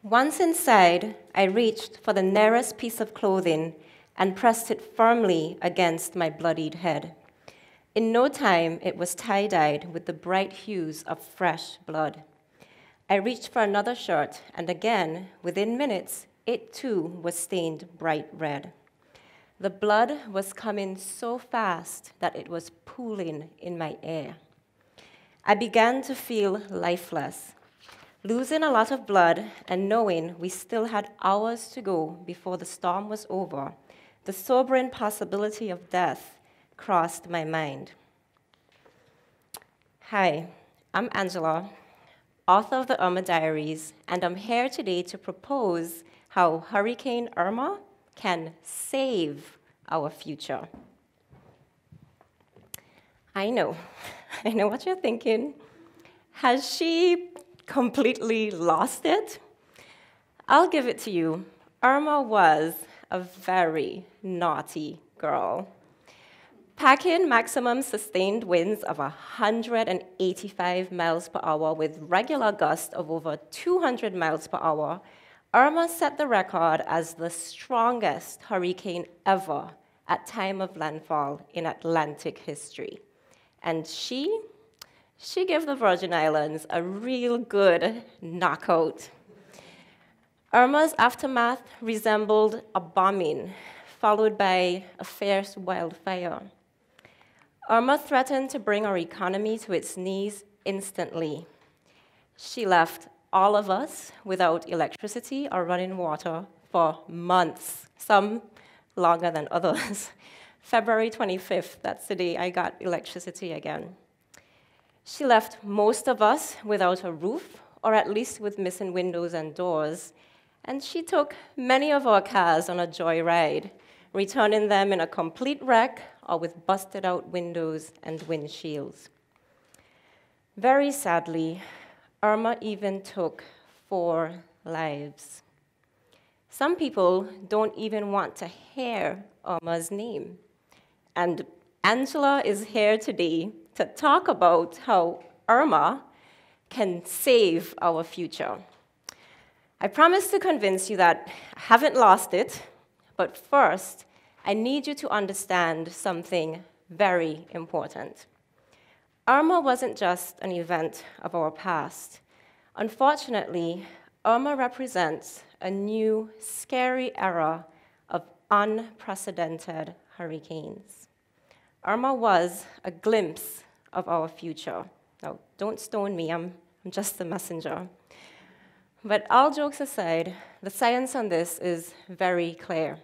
Once inside, I reached for the nearest piece of clothing and pressed it firmly against my bloodied head. In no time, it was tie-dyed with the bright hues of fresh blood. I reached for another shirt, and again, within minutes, it too was stained bright red. The blood was coming so fast that it was pooling in my ear. I began to feel lifeless. Losing a lot of blood and knowing we still had hours to go before the storm was over, the sobering possibility of death crossed my mind. Hi, I'm Angela, author of the Irma Diaries, and I'm here today to propose how Hurricane Irma can save our future. I know what you're thinking. Has she completely lost it? I'll give it to you. Irma was a very naughty girl. Packing maximum sustained winds of 185 miles per hour with regular gusts of over 200 miles per hour, Irma set the record as the strongest hurricane ever at time of landfall in Atlantic history. And she gave the Virgin Islands a real good knockout. Irma's aftermath resembled a bombing, followed by a fierce wildfire. Irma threatened to bring our economy to its knees instantly. She left all of us without electricity or running water for months, some longer than others. February 25th, that's the day I got electricity again. She left most of us without a roof, or at least with missing windows and doors, and she took many of our cars on a joyride, returning them in a complete wreck or with busted out windows and windshields. Very sadly, Irma even took 4 lives. Some people don't even want to hear Irma's name. And Angela is here today to talk about how Irma can save our future. I promise to convince you that I haven't lost it, but first, I need you to understand something very important. Irma wasn't just an event of our past. Unfortunately, Irma represents a new, scary era of unprecedented hurricanes. Irma was a glimpse of our future. Now, don't stone me, I'm just the messenger. But all jokes aside, the science on this is very clear.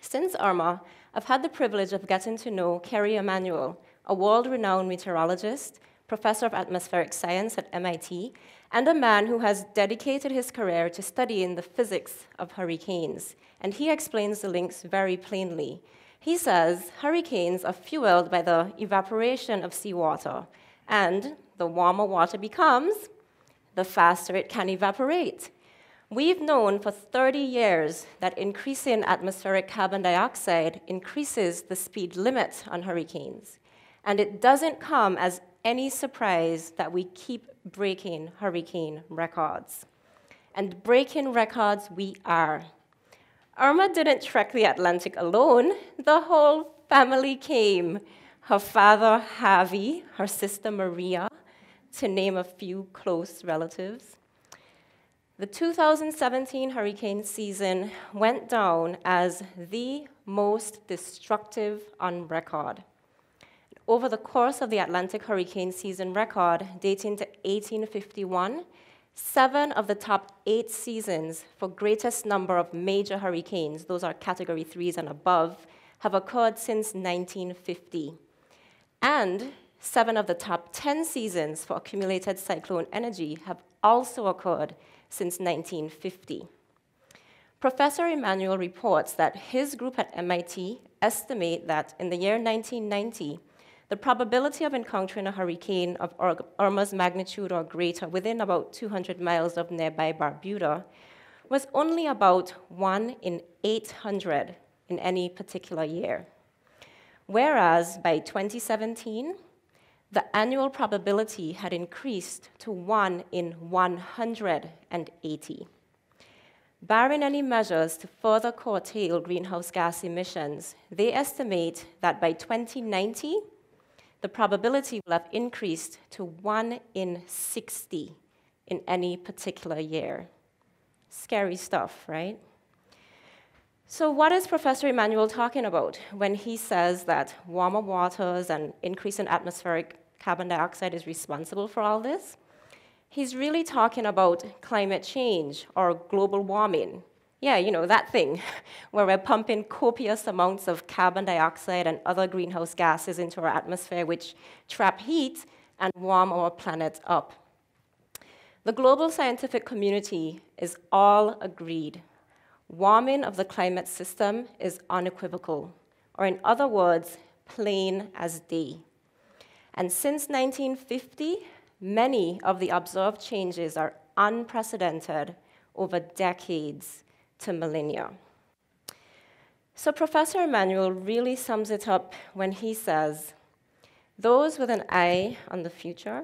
Since Irma, I've had the privilege of getting to know Kerry Emanuel, a world-renowned meteorologist, professor of atmospheric science at MIT, and a man who has dedicated his career to studying the physics of hurricanes. And he explains the links very plainly. He says hurricanes are fueled by the evaporation of seawater, and the warmer water becomes, the faster it can evaporate. We've known for 30 years that increasing atmospheric carbon dioxide increases the speed limit on hurricanes. And it doesn't come as any surprise that we keep breaking hurricane records. And breaking records we are. Irma didn't trek the Atlantic alone. The whole family came. Her father, Harvey, her sister, Maria, to name a few close relatives. The 2017 hurricane season went down as the most destructive on record. Over the course of the Atlantic hurricane season record, dating to 1851, 7 of the top 8 seasons for greatest number of major hurricanes, those are category 3s and above, have occurred since 1950. And 7 of the top 10 seasons for accumulated cyclone energy have also occurred since 1950. Professor Emanuel reports that his group at MIT estimate that in the year 1990, the probability of encountering a hurricane of Irma's magnitude or greater within about 200 miles of nearby Barbuda was only about 1 in 800 in any particular year. Whereas by 2017, the annual probability had increased to 1 in 180. Barring any measures to further curtail greenhouse gas emissions, they estimate that by 2090, the probability will have increased to 1 in 60 in any particular year. Scary stuff, right? So what is Professor Emanuel talking about when he says that warmer waters and increase in atmospheric carbon dioxide is responsible for all this? He's really talking about climate change or global warming. Yeah, you know, that thing where we're pumping copious amounts of carbon dioxide and other greenhouse gases into our atmosphere, which trap heat and warm our planet up. The global scientific community is all agreed. Warming of the climate system is unequivocal, or in other words, plain as day. And since 1950, many of the observed changes are unprecedented over decades to millennia. So Professor Emanuel really sums it up when he says, those with an eye on the future,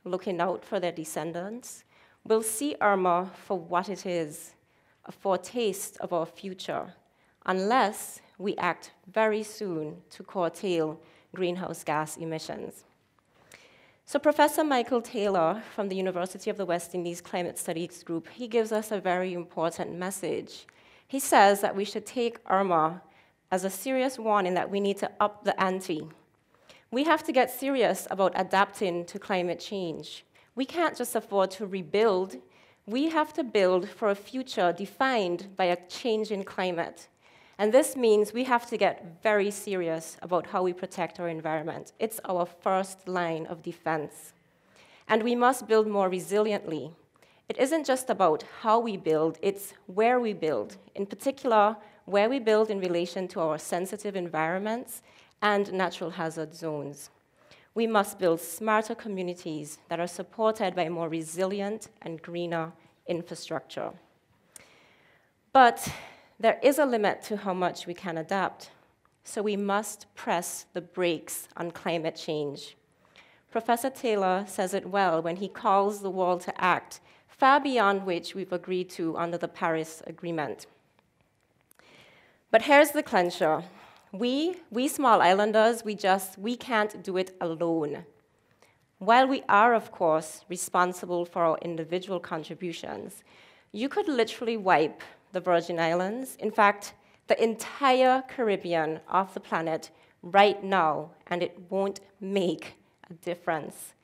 looking out for their descendants, will see Irma for what it is, a foretaste of our future, unless we act very soon to curtail greenhouse gas emissions. So Professor Michael Taylor from the University of the West Indies Climate Studies Group, he gives us a very important message. He says that we should take Irma as a serious warning that we need to up the ante. We have to get serious about adapting to climate change. We can't just afford to rebuild. We have to build for a future defined by a changing climate. And this means we have to get very serious about how we protect our environment. It's our first line of defense. And we must build more resiliently. It isn't just about how we build, it's where we build. In particular, where we build in relation to our sensitive environments and natural hazard zones. We must build smarter communities that are supported by more resilient and greener infrastructure. But there is a limit to how much we can adapt, so we must press the brakes on climate change. Professor Taylor says it well when he calls the world to act far beyond which we've agreed to under the Paris Agreement. But here's the clincher. We small islanders, we can't do it alone. While we are, of course, responsible for our individual contributions, you could literally wipe the Virgin Islands, in fact, the entire Caribbean off the planet right now, and it won't make a difference.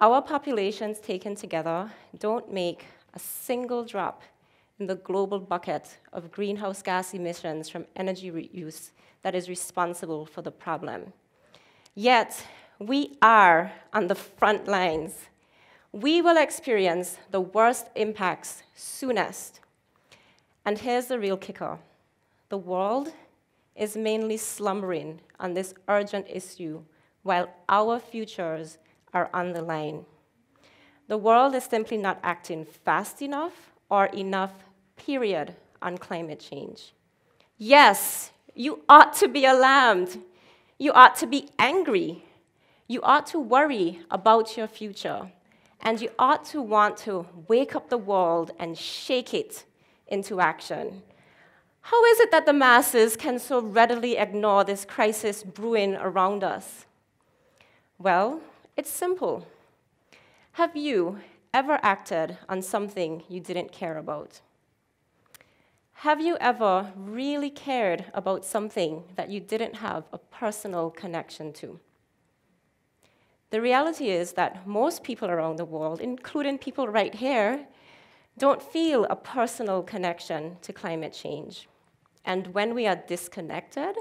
Our populations taken together don't make a single drop in the global bucket of greenhouse gas emissions from energy reuse that is responsible for the problem. Yet, we are on the front lines. We will experience the worst impacts soonest. And here's the real kicker. The world is mainly slumbering on this urgent issue while our futures are on the line. The world is simply not acting fast enough or enough, period, on climate change. Yes, you ought to be alarmed. You ought to be angry. You ought to worry about your future. And you ought to want to wake up the world and shake it into action. How is it that the masses can so readily ignore this crisis brewing around us? Well, it's simple. Have you ever acted on something you didn't care about? Have you ever really cared about something that you didn't have a personal connection to? The reality is that most people around the world, including people right here, don't feel a personal connection to climate change. And when we are disconnected,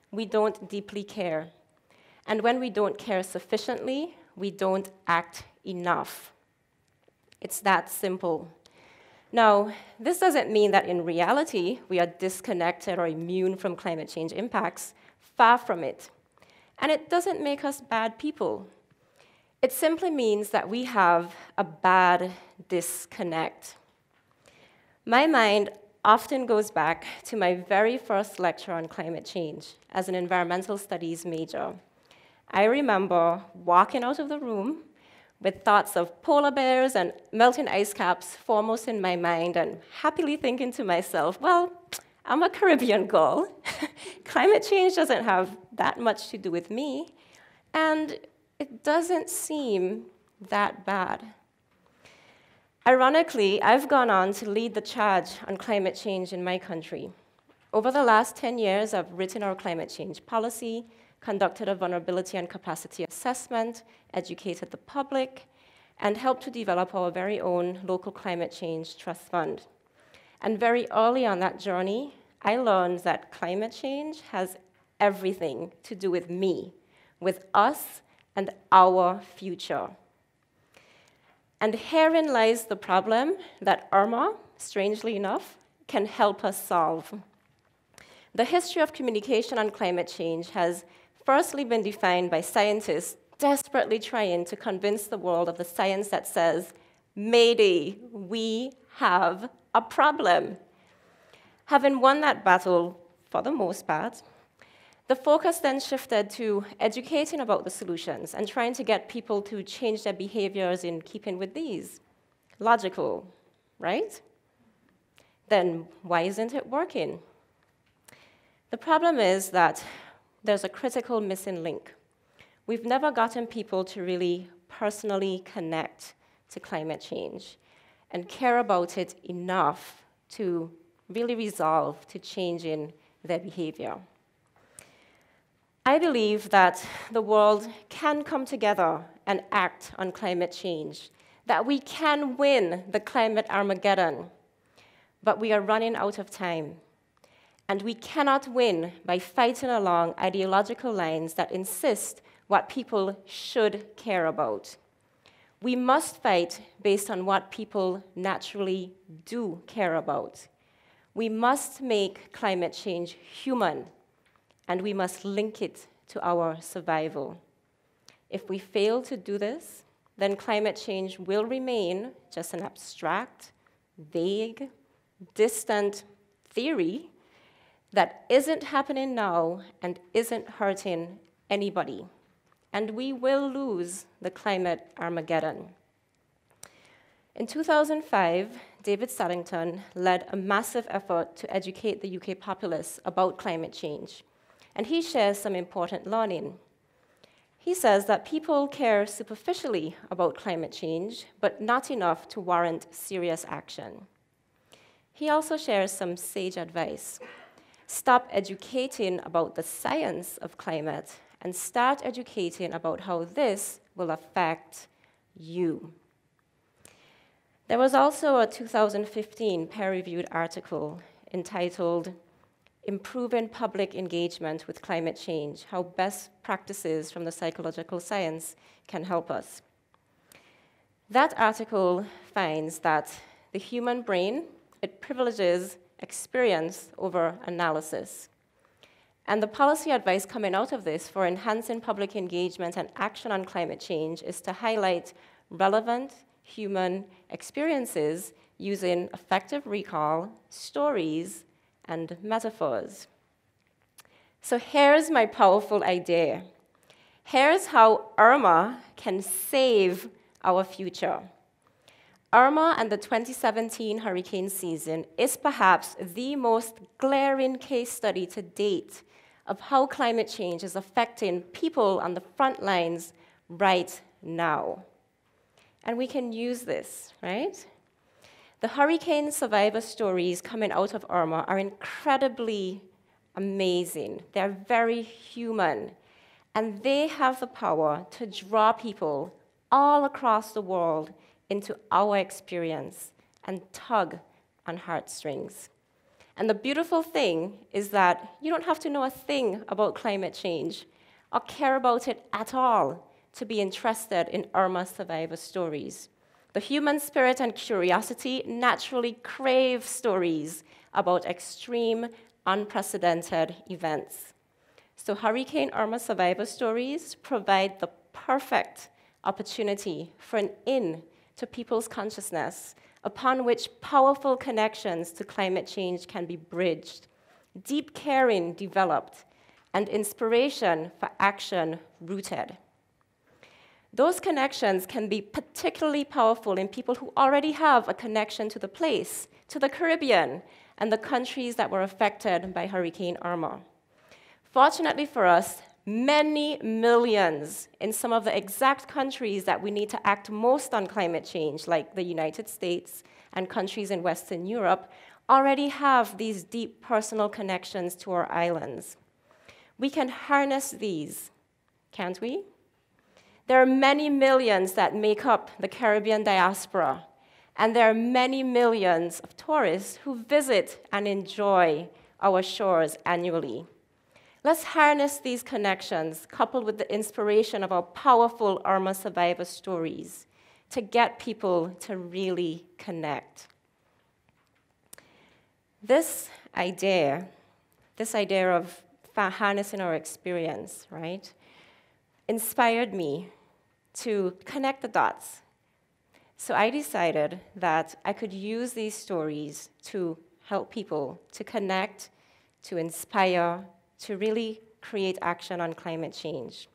we don't deeply care. And when we don't care sufficiently, we don't act enough. It's that simple. Now, this doesn't mean that in reality we are disconnected or immune from climate change impacts. Far from it. And it doesn't make us bad people. It simply means that we have a bad disconnect. My mind often goes back to my very first lecture on climate change as an environmental studies major. I remember walking out of the room with thoughts of polar bears and melting ice caps foremost in my mind, and happily thinking to myself, well, I'm a Caribbean girl. Climate change doesn't have that much to do with me, and it doesn't seem that bad. Ironically, I've gone on to lead the charge on climate change in my country. Over the last 10 years, I've written our climate change policy, conducted a vulnerability and capacity assessment, educated the public, and helped to develop our very own local climate change trust fund. And very early on that journey, I learned that climate change has everything to do with me, with us, and our future. And herein lies the problem that Irma, strangely enough, can help us solve. The history of communication on climate change has firstly been defined by scientists desperately trying to convince the world of the science that says, Mayday, we have a problem. Having won that battle, for the most part, the focus then shifted to educating about the solutions and trying to get people to change their behaviors in keeping with these. Logical, right? Then why isn't it working? The problem is that there's a critical missing link. We've never gotten people to really personally connect to climate change and care about it enough to really resolve to changing their behavior. I believe that the world can come together and act on climate change, that we can win the climate Armageddon, but we are running out of time. And we cannot win by fighting along ideological lines that insist what people should care about. We must fight based on what people naturally do care about. We must make climate change human, and we must link it to our survival. If we fail to do this, then climate change will remain just an abstract, vague, distant theory that isn't happening now and isn't hurting anybody. And we will lose the climate Armageddon. In 2005, David Saddington led a massive effort to educate the UK populace about climate change, and he shares some important learning. He says that people care superficially about climate change, but not enough to warrant serious action. He also shares some sage advice. Stop educating about the science of climate and start educating about how this will affect you. There was also a 2015 peer-reviewed article entitled Improving Public Engagement with Climate Change, How Best Practices from the Psychological Science Can Help Us. That article finds that the human brain, it privileges experience over analysis. And the policy advice coming out of this for enhancing public engagement and action on climate change is to highlight relevant human experiences using effective recall, stories, and metaphors. So here's my powerful idea. Here's how Irma can save our future. Irma and the 2017 hurricane season is perhaps the most glaring case study to date of how climate change is affecting people on the front lines right now. And we can use this, right? The hurricane survivor stories coming out of Irma are incredibly amazing. They're very human, and they have the power to draw people all across the world into our experience and tug on heartstrings. And the beautiful thing is that you don't have to know a thing about climate change or care about it at all to be interested in Irma survivor stories. The human spirit and curiosity naturally crave stories about extreme, unprecedented events. So Hurricane Irma survivor stories provide the perfect opportunity for an in to people's consciousness upon which powerful connections to climate change can be bridged, deep caring developed, and inspiration for action rooted. Those connections can be particularly powerful in people who already have a connection to the place, to the Caribbean, and the countries that were affected by Hurricane Irma. Fortunately for us, many millions in some of the exact countries that we need to act most on climate change, like the United States and countries in Western Europe, already have these deep personal connections to our islands. We can harness these, can't we? There are many millions that make up the Caribbean diaspora, and there are many millions of tourists who visit and enjoy our shores annually. Let's harness these connections, coupled with the inspiration of our powerful Irma survivor stories, to get people to really connect. This idea of harnessing our experience, right, inspired me to connect the dots. So I decided that I could use these stories to help people to connect, to inspire, to really create action on climate change.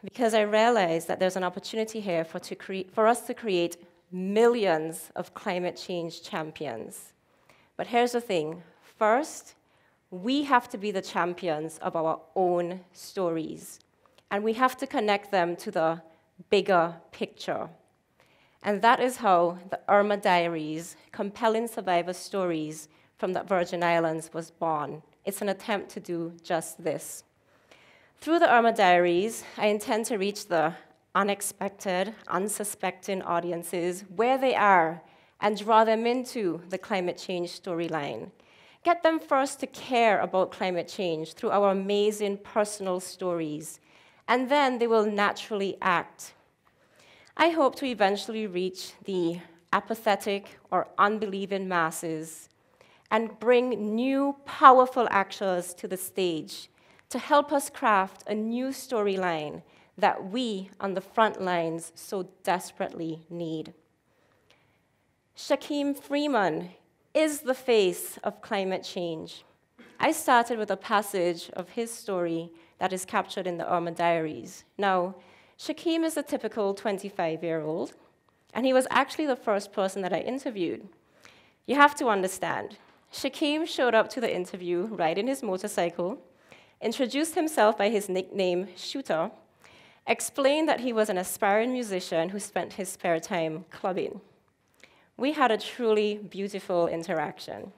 Because I realized that there's an opportunity here for us to create millions of climate change champions. But here's the thing. First, we have to be the champions of our own stories, and we have to connect them to the bigger picture. And that is how the Irma Diaries, compelling survivor stories from the Virgin Islands, was born. It's an attempt to do just this. Through the Irma Diaries, I intend to reach the unexpected, unsuspecting audiences where they are and draw them into the climate change storyline. Get them first to care about climate change through our amazing personal stories, and then they will naturally act. I hope to eventually reach the apathetic or unbelieving masses and bring new, powerful actors to the stage to help us craft a new storyline that we on the front lines so desperately need. Shaquem Freeman is the face of climate change. I started with a passage of his story that is captured in the Irma Diaries. Now, Shaquem is a typical 25-year-old, and he was actually the first person that I interviewed. You have to understand, Shaquem showed up to the interview riding his motorcycle, introduced himself by his nickname, Shooter, explained that he was an aspiring musician who spent his spare time clubbing. We had a truly beautiful interaction.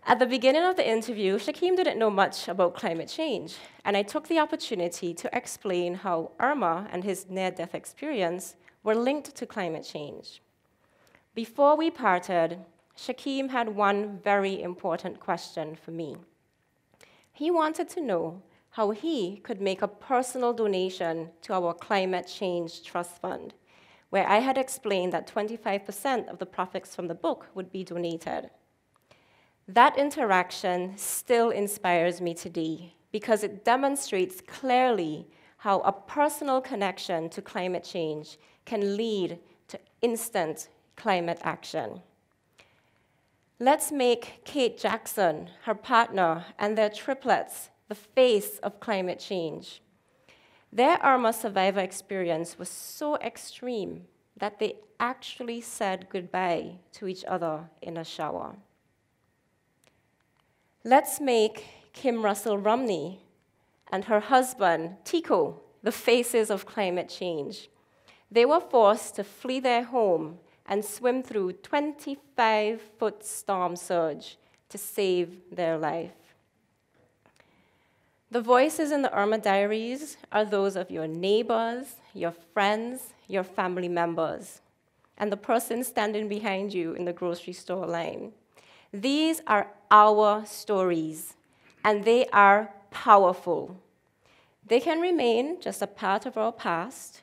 At the beginning of the interview, Shaquem didn't know much about climate change, and I took the opportunity to explain how Irma and his near-death experience were linked to climate change. Before we parted, Shaquem had one very important question for me. He wanted to know how he could make a personal donation to our Climate Change Trust Fund, where I had explained that 25% of the profits from the book would be donated. That interaction still inspires me today because it demonstrates clearly how a personal connection to climate change can lead to instant climate action. Let's make Kate Jackson, her partner, and their triplets the face of climate change. Their Irma survivor experience was so extreme that they actually said goodbye to each other in a shower. Let's make Kim Russell Rumney and her husband, Tico, the faces of climate change. They were forced to flee their home and swim through 25-foot storm surge to save their life. The voices in the Irma Diaries are those of your neighbors, your friends, your family members, and the person standing behind you in the grocery store line. These are our stories, and they are powerful. They can remain just a part of our past,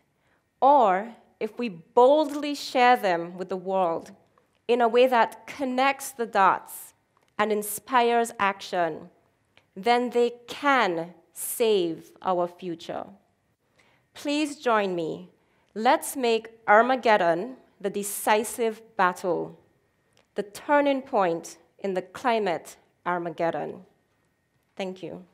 or if we boldly share them with the world in a way that connects the dots and inspires action, then they can save our future. Please join me. Let's make Armageddon the decisive battle, the turning point in the climate Armageddon. Thank you.